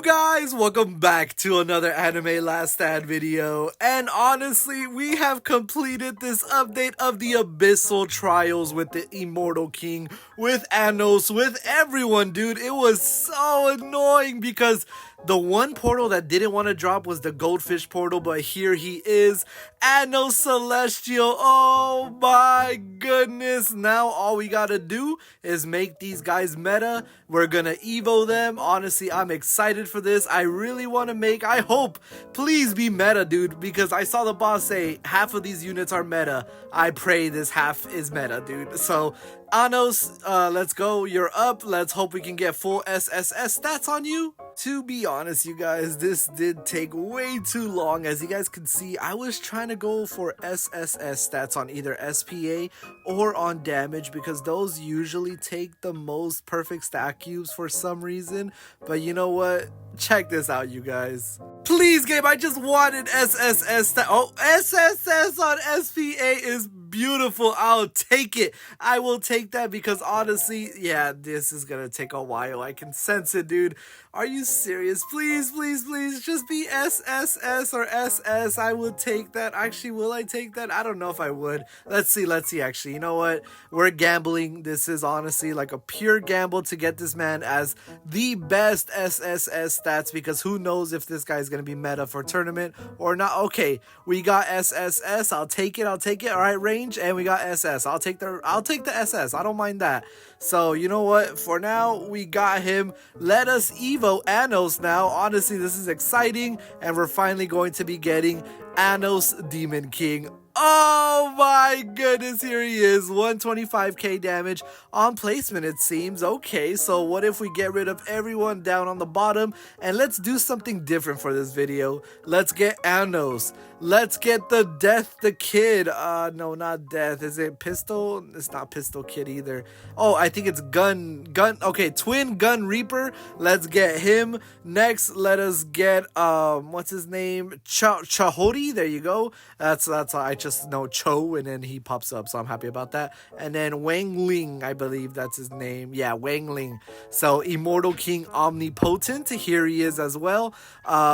guys, welcome back to another Anime Last Stand video, and honestly, we have completed this update of the Abyssal Trials with the Immortal King, with Anos, with everyone, dude. It was so annoying because the one portal that didn't want to drop was the Goldfish portal, but here he is, Anos Celestial. Oh my goodness, now all we gotta do is make these guys meta. We're gonna evo them. Honestly, I'm excited for this. I really want to make, I hope, please be meta, dude, because I saw the boss say half of these units are meta. I pray this half is meta, dude. So Anos, let's go. You're up. Let's hope we can get full SSS stats on you. To be honest, you guys, this did take way too long. As you guys can see, I was trying to go for SSS stats on either SPA or on damage because those usually take the most perfect stack cubes for some reason. But you know what? Check this out, you guys. Please, game, I just wanted SSS stat. Oh, SSS on SPA is beautiful. I'll take it. I will take that because honestly, yeah, this is gonna take a while. I can sense it, dude. Are you serious? Please, please, please, just be SSS or SS. I would take that. Actually, will I take that? I don't know if I would. Let's see. Actually, you know what? We're gambling. This is honestly like a pure gamble to get this man as the best SSS stats because who knows if this guy's gonna be meta for tournament or not. Okay, we got SSS. I'll take it. All right, range, and we got SS. I'll take the SS. I don't mind that. So you know what? For now, we got him. Let us evo Anos now. Honestly, this is exciting, and we're finally going to be getting Anos Demon King. Oh my goodness, here he is, 125k damage on placement it seems. Okay, so what if we get rid of everyone down on the bottom and let's do something different for this video. Let's get Anos. Let's get the Death the Kid. No, not Death. Is it Pistol? It's not Pistol Kid either. Oh, I think it's Gun. Okay, Twin Gun Reaper. Let's get him. Next, let us get, what's his name? Chahorei. There you go. That's I just know Cho, and then he pops up, so I'm happy about that. And then Wang Ling, I believe that's his name. Yeah, Wang Ling. So Immortal King Omnipotent, here he is as well.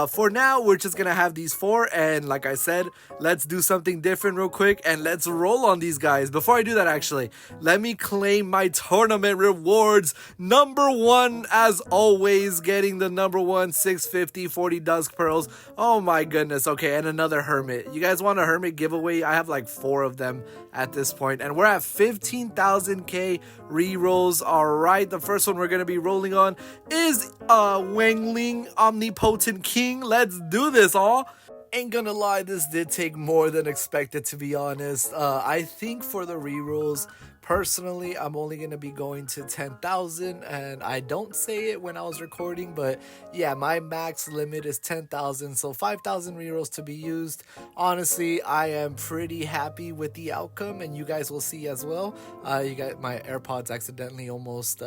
For now, we're just gonna have these four, and like I said, let's do something different real quick, and let's roll on these guys. Before I do that, actually, let me claim my tournament rewards. Number one, as always, getting the number one 650 40 Dusk Pearls. Oh my goodness. Okay, and another Hermit. You guys want a Hermit giveaway? I have like 4 of them at this point, and we're at 15,000k rerolls. All right, the first one we're gonna be rolling on is Wang Ling Omnipotent King. Let's do this, all. Ain't gonna lie, this did take more than expected, to be honest. I think for the rerolls, personally, I'm only going to be going to 10,000, and I don't say it when I was recording, but yeah, my max limit is 10,000, so 5,000 rerolls to be used. Honestly, I am pretty happy with the outcome, and you guys will see as well. You got my AirPods accidentally almost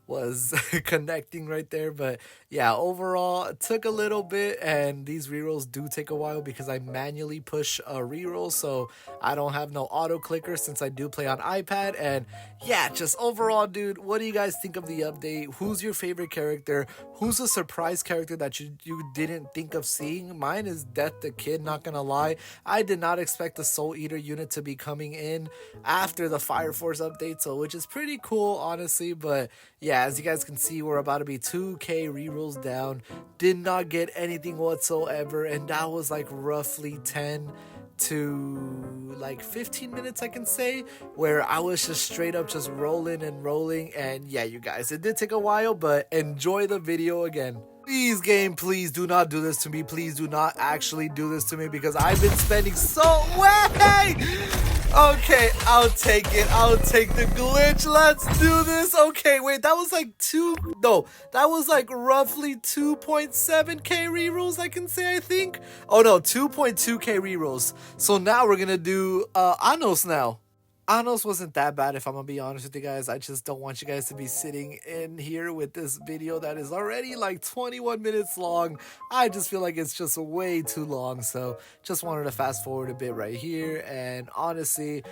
was connecting right there, but yeah, overall it took a little bit, and these rerolls do take a while because I manually push a reroll, so I don't have no auto clicker since I do play on iPad. And yeah, just overall, dude, what do you guys think of the update? Who's your favorite character? Who's a surprise character that you didn't think of seeing? Mine is Death the Kid, not gonna lie. I did not expect the Soul Eater unit to be coming in after the Fire Force update, so which is pretty cool, honestly. But yeah, as you guys can see, we're about to be 2k rerolls down. Did not get anything whatsoever, and that was like roughly 10 to like 15 minutes, I can say, where I was just straight up just rolling. And yeah, you guys, it did take a while, but enjoy the video again. Please, game, please do not do this to me. Please do not actually do this to me because I've been spending so way. Okay, I'll take it. I'll take the glitch. Let's do this. Okay, wait, that was like that was like roughly 2.7k rerolls, I can say, I think. Oh no, 2.2k rerolls. So now we're gonna do Anos now. Anos wasn't that bad, if I'm gonna be honest with you guys. I just don't want you guys to be sitting in here with this video that is already like 21 minutes long. I just feel like it's just way too long, so just wanted to fast forward a bit right here. And honestly,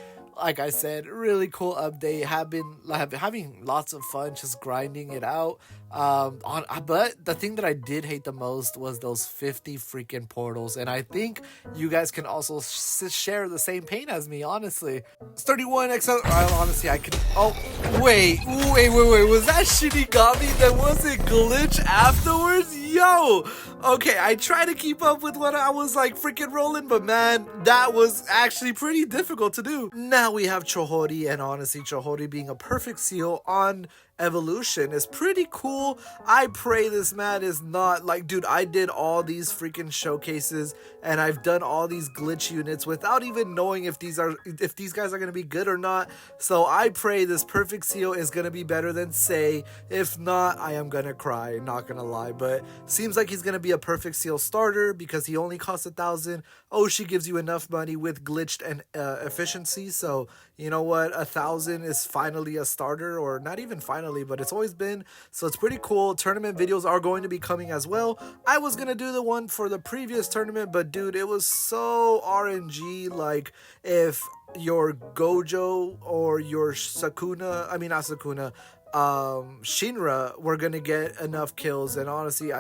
like I said, really cool update. Have been having lots of fun just grinding it out. But the thing that I did hate the most was those 50 freaking portals, and I think you guys can also share the same pain as me, honestly. It's 31 XL. Honestly, I could. Oh, wait. Was that Shinigami? Then was it glitch afterwards? Yo! Okay, I try to keep up with what I was like freaking rolling, but man, that was actually pretty difficult to do. Now we have Chahorei, and honestly, Chahorei being a perfect seal on evolution is pretty cool. I pray this man is not like, dude, I did all these freaking showcases and I've done all these glitch units without even knowing if these guys are gonna be good or not. So I pray this perfect seal is gonna be better than Say. If not, I am gonna cry, not gonna lie. But seems like he's gonna be a perfect seal starter because he only costs 1,000. She gives you enough money with glitched and efficiency. So you know what, 1,000 is finally a starter, or not even finally, but it's always been. So it's pretty cool. Tournament videos are going to be coming as well. I was gonna do the one for the previous tournament, but dude, it was so RNG. Like if your Gojo or your Sakuna, I mean not Sakuna, Shinra were gonna get enough kills. And honestly,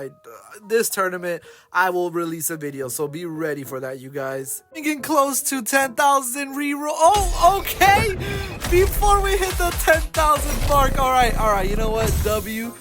this tournament I will release a video, so be ready for that, you guys. Getting close to 10,000 reroll. Oh, okay, before we hit the 10,000 mark. All right, you know what, W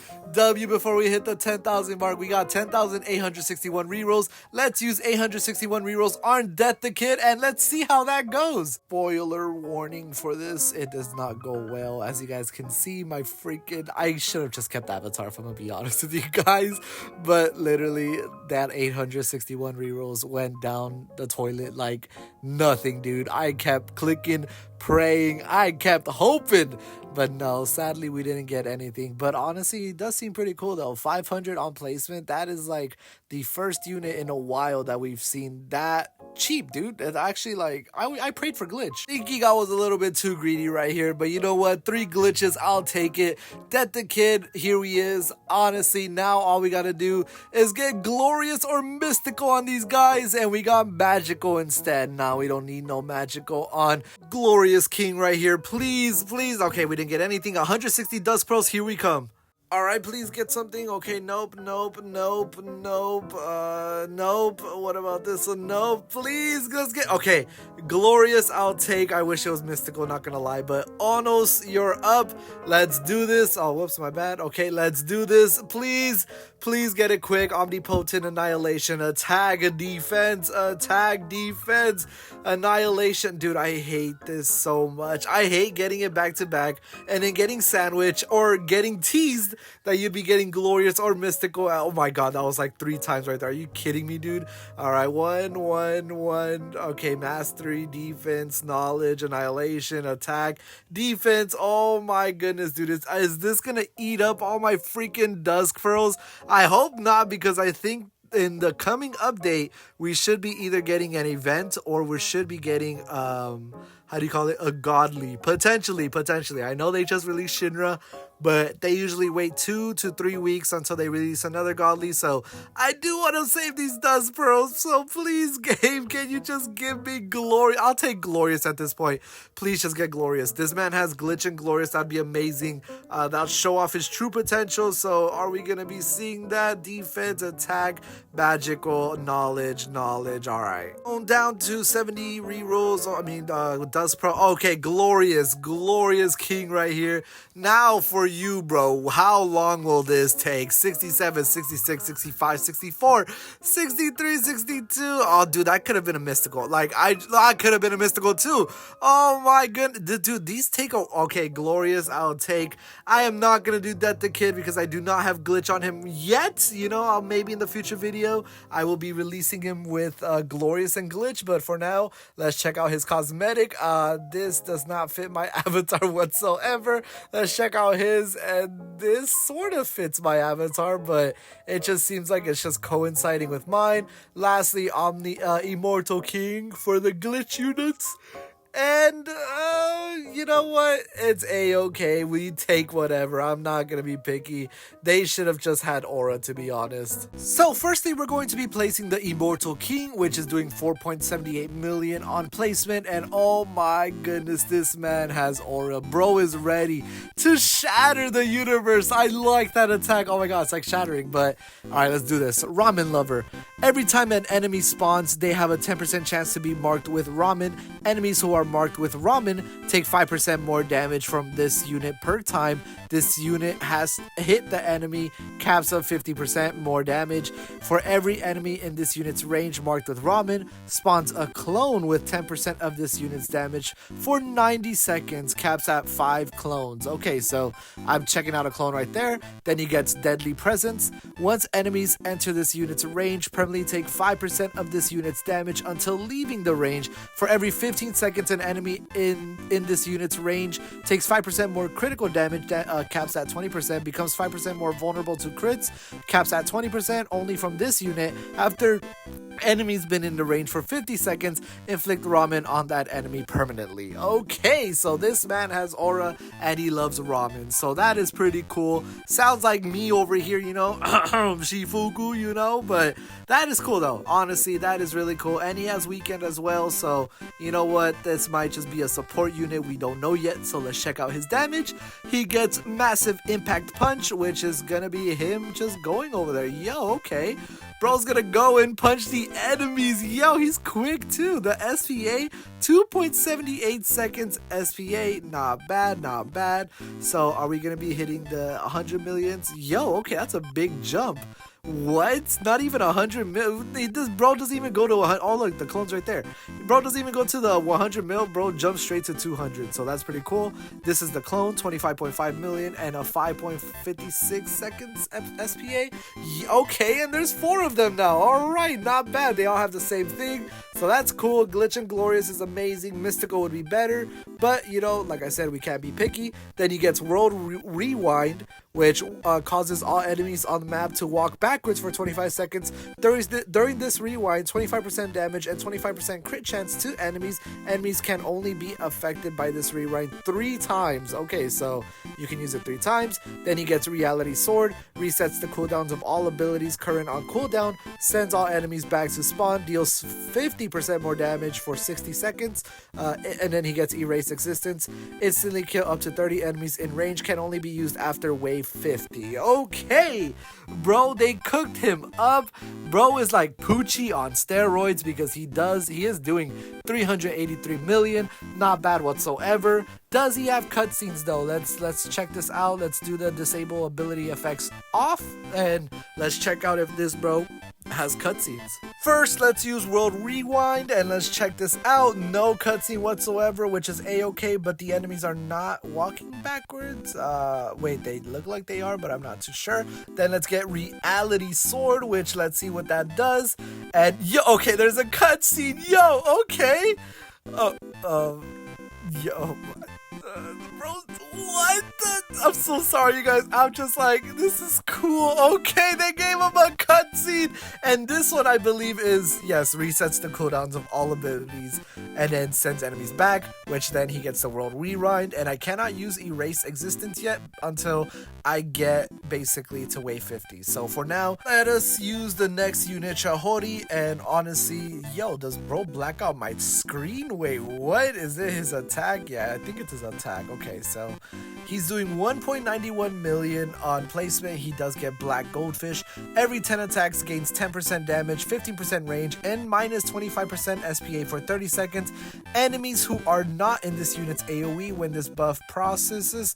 before we hit the 10,000 mark. We got 10,861 rerolls. Let's use 861 rerolls on Death the Kid, and let's see how that goes. Spoiler warning for this, it does not go well. As you guys can see, my freaking, I should have just kept Avatar, if I'm gonna be honest with you guys. But literally, that 861 rerolls went down the toilet like nothing, dude. I kept clicking, praying, I kept hoping, but no, sadly we didn't get anything. But honestly, it does seem pretty cool though. 500 on placement, that is like the first unit in a while that we've seen that cheap, dude. It's actually like, I prayed for glitch. Thinking I was a little bit too greedy right here, but you know what, 3 glitches, I'll take it. Death the Kid, here he is. Honestly, now all we gotta do is get glorious or mystical on these guys, and we got magical instead. Now we don't need no magical on Glorious King right here. Please. Okay, we didn't get anything. 160 dust pearls, here we come. All right, please get something. Okay, nope. Nope. What about this one? Nope. Please, let's get. Okay, glorious, I'll take. I wish it was mystical, not gonna lie. But Onos, you're up. Let's do this. Oh, whoops, my bad. Okay, let's do this. Please get it quick. Omnipotent annihilation. Attack defense. Annihilation. Dude, I hate this so much. I hate getting it back to back and then getting sandwich or getting teased that you'd be getting glorious or mystical. Oh my god, that was like 3 times right there. Are you kidding me, dude? All right, 1. Okay, mastery, defense, knowledge, annihilation, attack, defense. Oh my goodness, dude, is this gonna eat up all my freaking dusk pearls? I hope not, because I think in the coming update we should be either getting an event or we should be getting how do you call it, a godly, potentially. I know they just released Shinra, but they usually wait 2 to 3 weeks until they release another godly. So I do want to save these dust pearls, so please, game, can you just give me glory? I'll take glorious at this point. Please just get glorious. This man has glitch and glorious. That'd be amazing. That'll show off his true potential. So are we gonna be seeing that? Defense, attack, magical, knowledge. All right, on down to 70 rerolls. Dust pearl. Okay, glorious King right here. Now for you, bro, how long will this take? 67, 66, 65, 64, 63, 62. Oh, dude, that could have been a mystical. Like, I could have been a mystical too. Oh my goodness, dude, these take okay, glorious, I'll take. I am not gonna do Death the Kid because I do not have glitch on him yet. You know, maybe in the future video I will be releasing him with glorious and glitch, but for now, let's check out his cosmetic. This does not fit my avatar whatsoever. Let's check out his, and this sort of fits my avatar, but it just seems like it's just coinciding with mine. Lastly, Immortal King for the glitch units. And, you know what? It's a-okay. We take whatever. I'm not gonna be picky. They should have just had aura, to be honest. So, firstly, we're going to be placing the Immortal King, which is doing 4.78 million on placement. And oh my goodness, this man has aura. Bro is ready to shatter the universe. I like that attack. Oh my god, it's like shattering. But, alright, let's do this. Ramen Lover. Every time an enemy spawns, they have a 10% chance to be marked with ramen. Enemies who are marked with ramen take 5% more damage from this unit per time this unit has hit the enemy, caps of 50% more damage. For every enemy in this unit's range marked with ramen, spawns a clone with 10% of this unit's damage for 90 seconds, caps at 5 clones. Okay, so I'm checking out a clone right there. Then he gets Deadly Presence. Once enemies enter this unit's range, permanently take 5% of this unit's damage until leaving the range. For every 15 seconds an enemy in this unit's range takes 5% more critical damage, caps at 20%, becomes 5% more vulnerable to crits, caps at 20% only from this unit. After enemies been in the range for 50 seconds, inflict ramen on that enemy permanently. Okay, so this man has aura and he loves ramen, so that is pretty cool. Sounds like me over here, you know, Shifuku, you know, but that is cool though. Honestly, that is really cool. And he has weekend as well, so you know what, this might just be a support unit, we don't know yet. So let's check out his damage. He gets Massive Impact Punch, which is gonna be him just going over there. Yo, okay, bro's gonna go and punch the enemies. Yo, he's quick too. The SPA, 2.78 seconds SPA. Not bad, not bad. So are we gonna be hitting the 100 millions? Yo, okay, that's a big jump. What? Not even 100 mil? This bro doesn't even go to 100. Oh, look, the clone's right there. Bro doesn't even go to the 100 mil. Bro jumps straight to 200. So that's pretty cool. This is the clone, 25.5 million and a 5.56 seconds SPA. Okay, and there's 4 of them now. All right, not bad. They all have the same thing. So that's cool. Glitch and Glorious is amazing. Mystical would be better. But, you know, like I said, we can't be picky. Then he gets World Rewind, which causes all enemies on the map to walk backwards for 25 seconds. During this rewind, 25% damage and 25% crit chance to enemies. Enemies can only be affected by this rewind 3 times. Okay, so you can use it 3 times. Then he gets Reality Sword, resets the cooldowns of all abilities current on cooldown, sends all enemies back to spawn, deals 50% more damage for 60 seconds, and then he gets Erase Existence. Instantly kill up to 30 enemies in range, can only be used after wave 50. Okay, bro, they cooked him up. Bro is like Poochie on steroids because he is doing 383 million. Not bad whatsoever. Does he have cutscenes though? Let's check this out. Let's do the disable ability effects off and let's check out if this bro has cutscenes. First, let's use World Rewind and let's check this out. No cutscene whatsoever, which is a-okay, but the enemies are not walking backwards. Wait, they look like they are, but I'm not too sure. Then let's get Reality Sword, which let's see what that does. And yo, okay, there's a cutscene. Yo, okay. Yo, bro, what the? I'm so sorry, you guys. I'm just like, this is cool. Okay, they gave him a cutscene. And this one, I believe, is, yes, resets the cooldowns of all abilities and then sends enemies back, which then he gets the World Rewind. And I cannot use Erase Existence yet until I get basically to wave 50. So for now, let us use the next unit, Chahorei. And honestly, yo, does bro black out my screen? Wait, what? Is it his attack? Yeah, I think it's his attack. Okay, so he's doing 1.91 million on placement. He does get Black Goldfish. Every 10 attacks gains 10% damage, 15% range, and minus 25% SPA for 30 seconds. Enemies who are not in this unit's AoE when this buff processes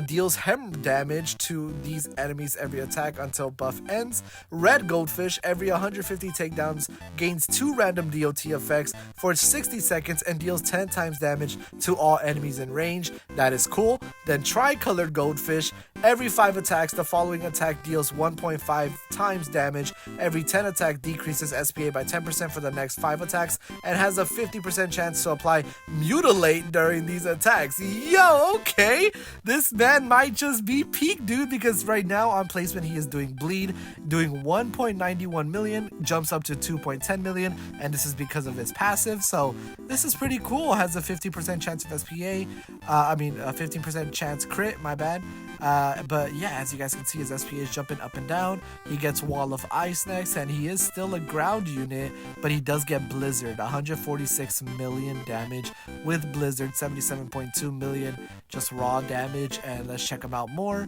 deals hem damage to these enemies every attack until buff ends. Red Goldfish, every 150 takedowns gains 2 random DOT effects for 60 seconds and deals 10 times damage to all enemies in range. That is cool. Then Tricolored Goldfish, Every 5 attacks, the following attack deals 1.5 times damage. Every 10 attack decreases SPA by 10% for the next 5 attacks and has a 50% chance to apply Mutilate during these attacks. Yo, okay. This man might just be peak, dude, because right now on placement he is doing Bleed, doing 1.91 million, jumps up to 2.10 million, and this is because of his passive. So this is pretty cool. Has a 50% chance of SPA. A 15% chance crit, my bad. But yeah, as you guys can see, his SPA is jumping up and down. He gets Wall of Ice next, and he is still a ground unit, but he does get Blizzard, 146 million damage with Blizzard, 77.2 million just raw damage. And let's check him out more.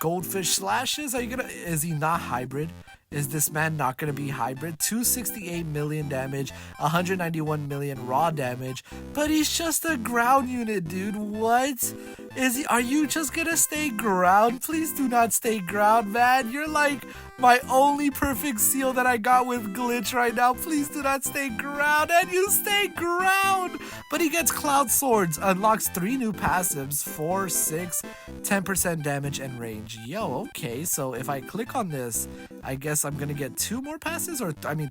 Goldfish Slashes, is he not hybrid? Is this man not going to be hybrid? 268 million damage, 191 million raw damage, but he's just a ground unit, dude. What? Are you just going to stay ground? Please do not stay ground, man. You're like my only perfect seal that I got with glitch right now. Please do not stay ground, and you stay ground. But he gets Cloud Swords, unlocks 3 new passives, 4, 6, 10% damage and range. Yo, okay, so if I click on this, I guess I'm gonna get 2 more passives,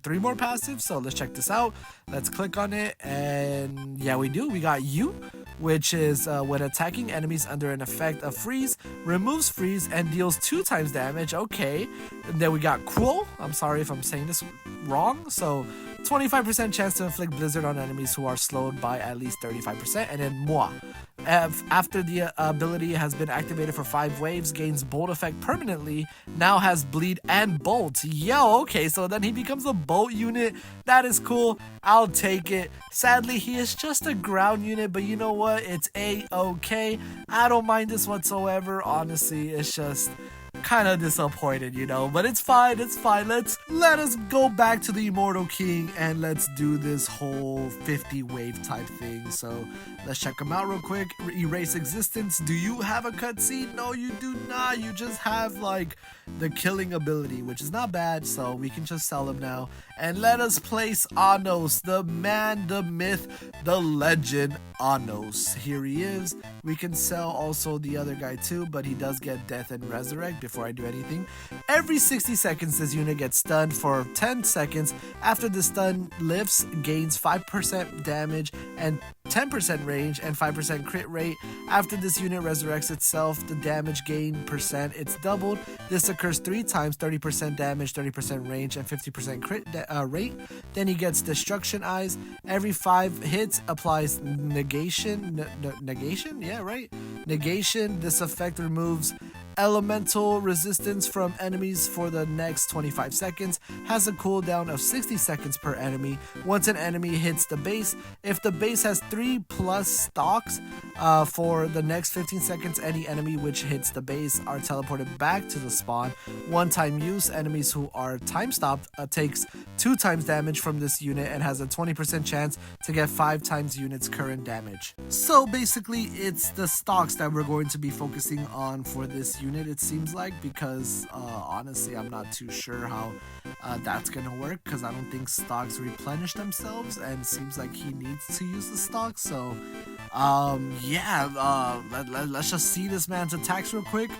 3 more passives. So let's check this out. Let's click on it, and yeah, we do. We got you, which is when attacking enemies under an effect of freeze, removes freeze and deals 2 times damage. Okay. And then we got Quo. I'm sorry if I'm saying this wrong. So 25% chance to inflict Blizzard on enemies who are slowed by at least 35%. And then Moi. After the ability has been activated for 5 waves, gains Bolt effect permanently, now has Bleed and Bolt. Yo, okay, so then he becomes a Bolt unit. That is cool. I'll take it. Sadly, he is just a ground unit, but you know what? It's A-okay. I don't mind this whatsoever. Honestly, it's just kind of disappointed, you know, but it's fine. Let us go back to the Immortal King and let's do this whole 50 wave type thing. So let's check him out real quick. Erase existence. Do you have a cutscene? No, you do not. You just have like the killing ability, which is not bad, so we can just sell him now. And let us place Anos, the man, the myth, the legend, Anos. Here he is. We can sell also the other guy too, but he does get death and resurrect before I do anything. Every 60 seconds, this unit gets stunned for 10 seconds. After the stun lifts, gains 5% damage and 10% range and 5% crit rate. After this unit resurrects itself, the damage gain percent, it's doubled. This occurs 3 times, 30% damage, 30% range, and 50% crit rate. Then he gets Destruction Eyes. Every 5 hits applies negation. Negation? Yeah, right. Negation. This effect removes elemental resistance from enemies for the next 25 seconds, has a cooldown of 60 seconds per enemy. Once an enemy hits the base, if the base has 3+ stocks for the next 15 seconds, any enemy which hits the base are teleported back to the spawn. One-time use, enemies who are time stopped takes 2 times damage from this unit and has a 20% chance to get 5 times unit's current damage. So basically it's the stocks that we're going to be focusing on for this unit, it seems like, because honestly I'm not too sure how that's gonna work, because I don't think stocks replenish themselves, and it seems like he needs to use the stocks. So let's just see this man's attacks real quick.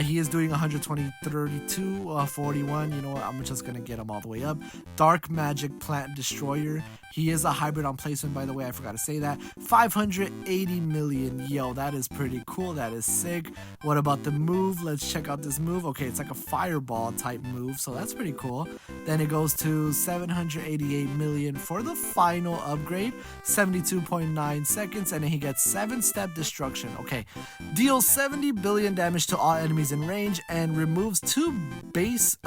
He is doing 120, 32, 41. You know what, I'm just gonna get him all the way up. Dark Magic Plant Destroyer. He is a hybrid on placement, by the way, I forgot to say that. 580 million. Yo, that is pretty cool. That is sick. What about the move? Let's check out this move. Okay, it's like a fireball type move, so that's pretty cool. Then it goes to 788 million for the final upgrade. 72.9 seconds, and then he gets 7-step destruction. Okay, deals 70 billion damage to all enemies in range and removes 2 base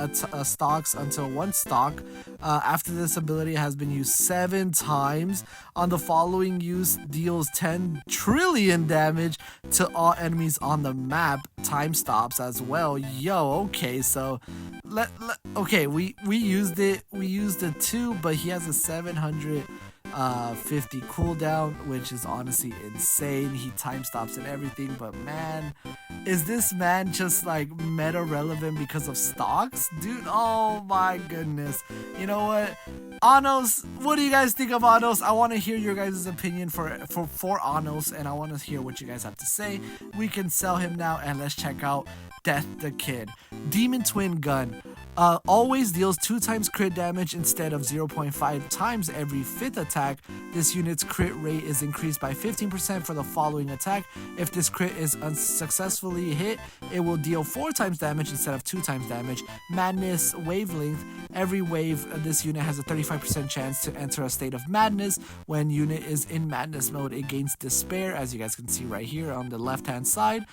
stocks until 1 stock. After this ability has been used 7 times on the following use, deals 10 trillion damage to all enemies on the map. Time stops as well. Yo, okay, so okay, we used it too, but he has a 700 50 cooldown, which is honestly insane. He time stops and everything, but man, is this man just like meta relevant because of stocks? Dude, oh my goodness. You know what? Anos, what do you guys think of Anos? I want to hear your guys' opinion for Anos, and I want to hear what you guys have to say. We can sell him now, and let's check out Death the Kid. Demon Twin Gun. Always deals 2 times crit damage instead of 0.5 times every 5th attack. This unit's crit rate is increased by 15% for the following attack. If this crit is unsuccessfully hit, it will deal 4 times damage instead of 2 times damage. Madness Wavelength. Every wave, this unit has a 35% chance to enter a state of madness. When unit is in madness mode, it gains despair, as you guys can see right here on the left hand side.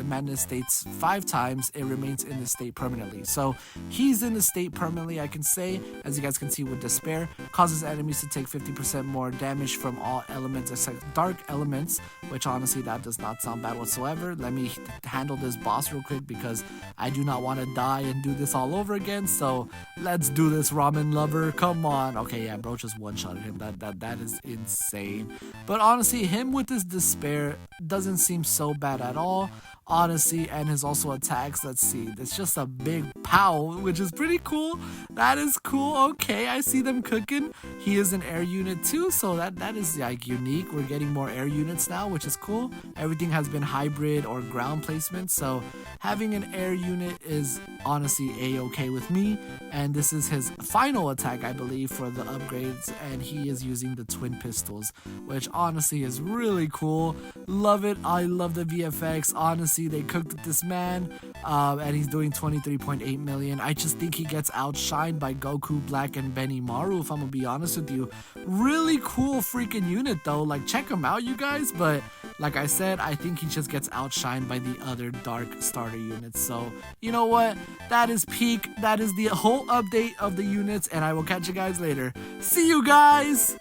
Madness states 5 times, it remains in the state permanently. So he's in the state permanently, I can say, as you guys can see with despair. Causes enemies to take 50% more damage from all elements except dark elements, which honestly that does not sound bad whatsoever. Let me handle this boss real quick because I do not want to die and do this all over again. So let's do this, ramen lover. Come on. Okay, yeah, bro just one-shotted him. That is insane. But honestly, him with his despair doesn't seem so bad at all, honestly, and his also attacks, let's see, it's just a big pow, which is pretty cool. That is cool. Okay, I see them cooking. He is an air unit too, so that is like unique. We're getting more air units now, which is cool. Everything has been hybrid or ground placement, so having an air unit is honestly a-okay with me. And this is his final attack, I believe, for the upgrades, and he is using the twin pistols, which honestly is really cool. Love it. I love the VFX. Honestly, they cooked with this man, and he's doing 23.8 million. I just think he gets outshined by Goku Black and Benimaru, if I'm gonna be honest with you. Really cool freaking unit though, like check him out, you guys. But like I said, I think he just gets outshined by the other dark starter units. So you know what, that is peak. That is the whole update of the units, and I will catch you guys later. See you guys.